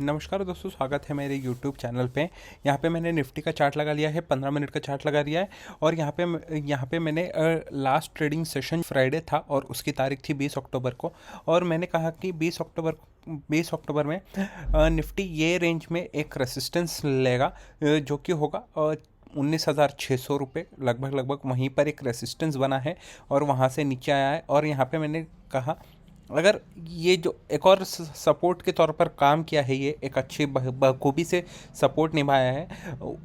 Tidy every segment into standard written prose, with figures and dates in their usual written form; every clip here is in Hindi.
नमस्कार दोस्तों, स्वागत है मेरे YouTube चैनल पे। यहाँ पे मैंने निफ्टी का चार्ट लगा लिया है, 15 मिनट का चार्ट लगा लिया है। और यहाँ पे मैंने लास्ट ट्रेडिंग सेशन फ्राइडे था और उसकी तारीख थी 20 अक्टूबर को। और मैंने कहा कि 20 अक्टूबर में निफ्टी ये रेंज में एक रेसिस्टेंस लेगा, जो कि होगा 19,600 रुपये। लगभग वहीं पर एक रेसिस्टेंस बना है और वहाँ से नीचे आया है। और यहाँ पे मैंने कहा, अगर ये जो एक और सपोर्ट के तौर पर काम किया है, ये एक अच्छी बखूबी से सपोर्ट निभाया है।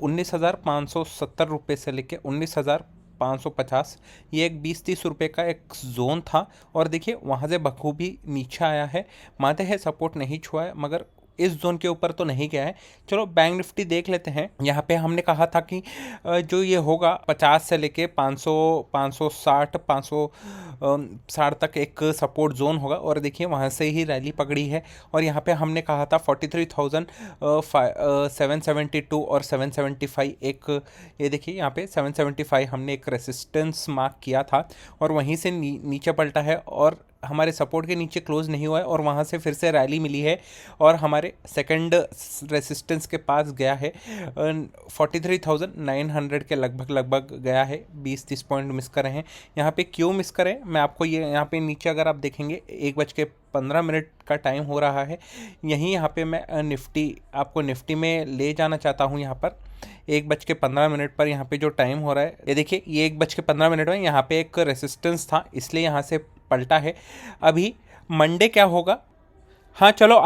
19,570 रुपये से लेके 19,550, ये एक 20-30 रुपये का एक जोन था। और देखिए वहाँ से बखूबी नीचे आया है। मानते हैं सपोर्ट नहीं छुआ है, मगर इस जोन के ऊपर तो नहीं गया है। चलो बैंक निफ्टी देख लेते हैं। यहाँ पे हमने कहा था कि जो ये होगा 50 से लेके 500, 560, 560 तक एक सपोर्ट जोन होगा। और देखिए वहाँ से ही रैली पकड़ी है। और यहाँ पे हमने कहा था 43,772 और 775 एक, ये देखिए यहाँ पे 775 हमने एक रेसिस्टेंस मार्क किया था और वहीं से नीचे पलटा है और हमारे सपोर्ट के नीचे क्लोज नहीं हुआ है। और वहाँ से फिर से रैली मिली है और हमारे सेकंड रेसिस्टेंस के पास गया है। 43,900 के लगभग गया है। 20-30 पॉइंट मिस करे हैं। यहाँ पे क्यों मिस करें, मैं आपको ये यहाँ पे नीचे अगर आप देखेंगे 1:15 का टाइम हो रहा है। यहाँ पे मैं आपको निफ्टी में ले जाना चाहता हूँ। यहाँ पर 1:15 पर यहाँ पे जो टाइम हो रहा है, ये देखिए, ये 1:15 में यहाँ पे एक रेसिस्टेंस था, इसलिए यहाँ से पलटा है। अभी मंडे क्या होगा, हाँ चलो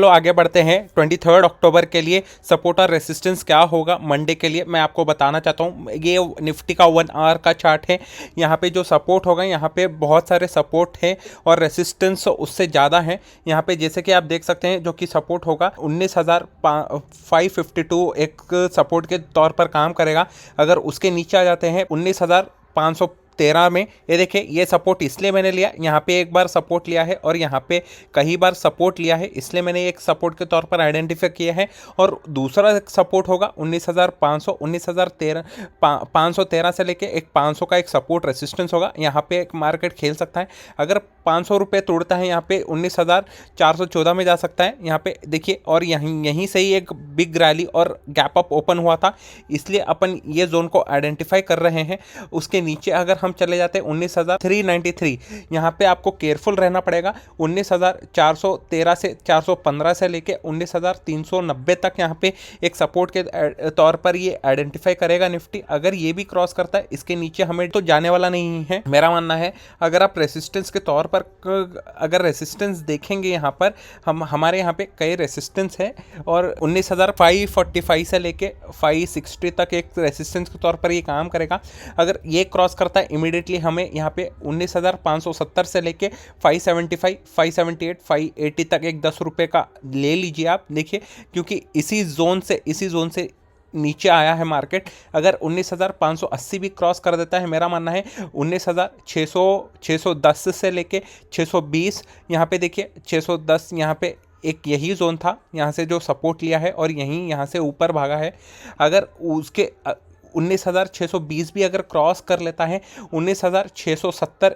आगे बढ़ते हैं। 23 अक्टूबर के लिए सपोर्ट और रेसिस्टेंस क्या होगा मंडे के लिए, मैं आपको बताना चाहता हूँ। ये निफ्टी का 1 आवर का चार्ट है। यहाँ पे जो सपोर्ट होगा, यहाँ पे बहुत सारे सपोर्ट है और रेसिस्टेंस उससे ज़्यादा है। यहाँ पे जैसे कि आप देख सकते हैं, जो कि सपोर्ट होगा 19,552 एक सपोर्ट के तौर पर काम करेगा। अगर उसके नीचे आ जाते हैं 19,513 में, ये देखिए, ये सपोर्ट इसलिए मैंने लिया, यहाँ पे एक बार सपोर्ट लिया है और यहाँ पे कई बार सपोर्ट लिया है, इसलिए मैंने एक सपोर्ट के तौर पर आइडेंटिफाई किया है। और दूसरा सपोर्ट होगा 19,500, 513 से लेके एक 500 का एक सपोर्ट रेसिस्टेंस होगा। यहाँ पे एक मार्केट खेल सकता है। अगर 500 रुपये तोड़ता है, यहाँ पे 19,414 में जा सकता है। यहाँ पे देखिए, और यहीं से ही एक बिग रैली और गैप अप ओपन हुआ था, इसलिए अपन ये जोन को आइडेंटिफाई कर रहे हैं। उसके नीचे अगर हम चले जाते हैं 19,393, यहाँ पे आपको केयरफुल रहना पड़ेगा। 19,413 से 415 से लेके 19,390 तक यहाँ पे एक सपोर्ट के तौर पर ये आइडेंटिफाई करेगा निफ्टी। अगर ये भी क्रॉस करता है, इसके नीचे हमें तो जाने वाला नहीं है, मेरा मानना है। अगर आप रेसिस्टेंस के तौर पर अगर रेसिस्टेंस देखेंगे, यहाँ पर हमारे यहाँ पे कई रेसिस्टेंस है और 19,545 से लेके 560 तक एक रेसिस्टेंस के तौर पर ये काम करेगा। अगर ये क्रॉस करता है, इमीडिएटली हमें यहाँ पे 19,570 से लेके 575, 578, 580 तक एक 10 रुपये का ले लीजिए आप। देखिए, क्योंकि इसी जोन से नीचे आया है मार्केट। अगर 19,580 भी क्रॉस कर देता है, मेरा मानना है 19,610 से लेके 620, यहाँ पे देखिए 610, यहाँ पे एक यही जोन था, यहाँ से जो सपोर्ट लिया है और यहाँ से ऊपर भागा है। अगर उसके 19,620 भी अगर क्रॉस कर लेता है, 19,670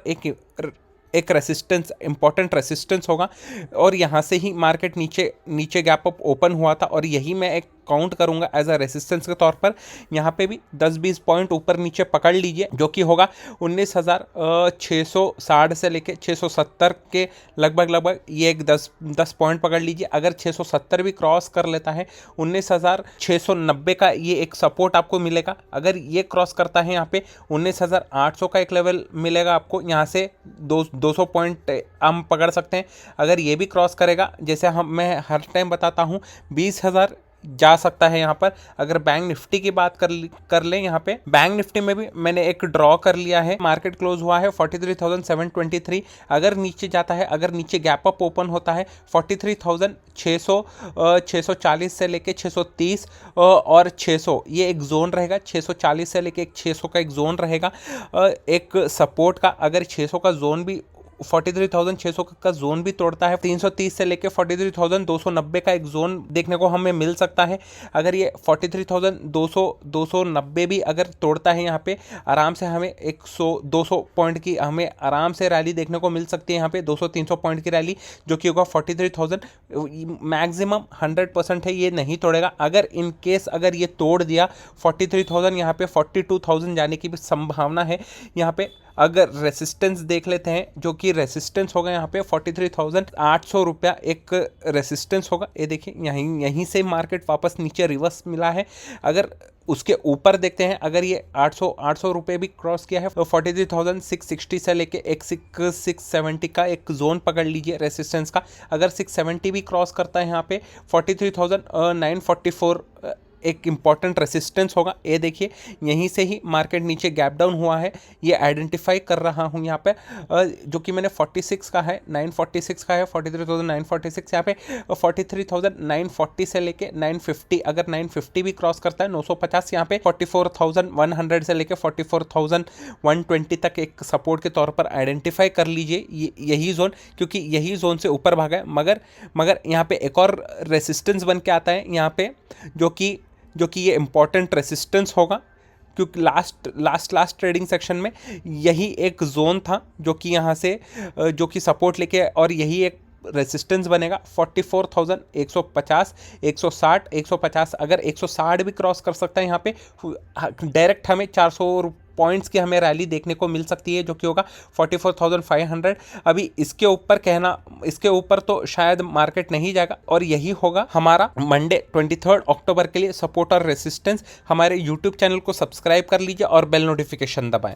एक रेसिस्टेंस, इंपॉर्टेंट रेसिस्टेंस होगा। और यहाँ से ही मार्केट नीचे गैप अप ओपन हुआ था और यही मैं एक काउंट करूंगा एज अ रेसिस्टेंस के तौर पर। यहाँ पे भी 10-20 पॉइंट ऊपर नीचे पकड़ लीजिए, जो कि होगा 19,660 से लेके 670 के लगभग ये एक 10 पॉइंट पकड़ लीजिए। अगर 670 भी क्रॉस कर लेता है, 19,690 का ये एक सपोर्ट आपको मिलेगा। अगर ये क्रॉस करता है, यहाँ पे 19,800 का एक लेवल मिलेगा आपको। यहाँ से 200 पॉइंट हम पकड़ सकते हैं। अगर ये भी क्रॉस करेगा, जैसे मैं हर टाइम बताता हूँ, 20,000 जा सकता है यहाँ पर। अगर बैंक निफ्टी की बात कर लें, यहाँ पे बैंक निफ्टी में भी मैंने एक ड्रॉ कर लिया है। मार्केट क्लोज हुआ है 43,723। अगर नीचे जाता है, अगर नीचे गैप अप ओपन होता है 43,640 से लेके 630 और 600, ये एक जोन रहेगा। 640 से लेके 600 का एक जोन रहेगा एक सपोर्ट का। अगर 600 का जोन भी 43,600 का जोन भी तोड़ता है, 330 से लेके 43,290 का एक जोन देखने को हमें मिल सकता है। अगर ये 43,290 भी अगर तोड़ता है यहाँ पे आराम से हमें 100-200 पॉइंट की हमें आराम से रैली देखने को मिल सकती है। यहाँ पे 200-300 पॉइंट की रैली जो कि होगा 43,000, मैक्सिमम 100% है ये नहीं तोड़ेगा। अगर इन केस अगर ये तोड़ दिया 43,000, यहाँ पे 42,000 जाने की भी संभावना है। यहाँ पे अगर रेसिस्टेंस देख लेते हैं, जो कि रेसिस्टेंस होगा यहाँ पे 43,800 रुपया एक रेसिस्टेंस होगा। ये देखिए यहीं से मार्केट वापस नीचे रिवर्स मिला है। अगर उसके ऊपर देखते हैं, अगर ये 800 रुपये भी क्रॉस किया है तो 43,660 से लेके एक 670 का एक जोन पकड़ लीजिए रेसिस्टेंस का। अगर 670 भी क्रॉस करता है यहाँ पे 43,944 एक इम्पॉर्टेंट रेसिस्टेंस होगा। ये देखिए यहीं से ही मार्केट नीचे गैप डाउन हुआ है, ये आइडेंटिफाई कर रहा हूँ यहाँ पे, जो कि मैंने 46 का है, 946 का है, 43,946 यहाँ पे 43,940 से लेके 950, अगर 950 भी क्रॉस करता है 950 यहाँ पे 44,100 से लेके 44,120 तक एक सपोर्ट के तौर पर आइडेंटिफाई कर लीजिए यही जोन, क्योंकि यही जोन से ऊपर भागा है। मगर यहाँ पे एक और रेसिस्टेंस बन के आता है यहाँ पे, जो कि ये इंपॉर्टेंट रेसिस्टेंस होगा, क्योंकि लास्ट ट्रेडिंग सेक्शन में यही एक जोन था जो कि यहाँ से जो कि सपोर्ट लेके, और यही एक रेसिस्टेंस बनेगा 44,150, 160, 150। अगर 160 भी क्रॉस कर सकता है यहाँ पे डायरेक्ट हमें 400 पॉइंट्स की हमें रैली देखने को मिल सकती है, जो कि होगा 44,500। अभी इसके ऊपर तो शायद मार्केट नहीं जाएगा, और यही होगा हमारा मंडे 23 अक्टूबर के लिए सपोर्ट और रेसिस्टेंस। हमारे यूट्यूब चैनल को सब्सक्राइब कर लीजिए और बेल नोटिफिकेशन दबाएं।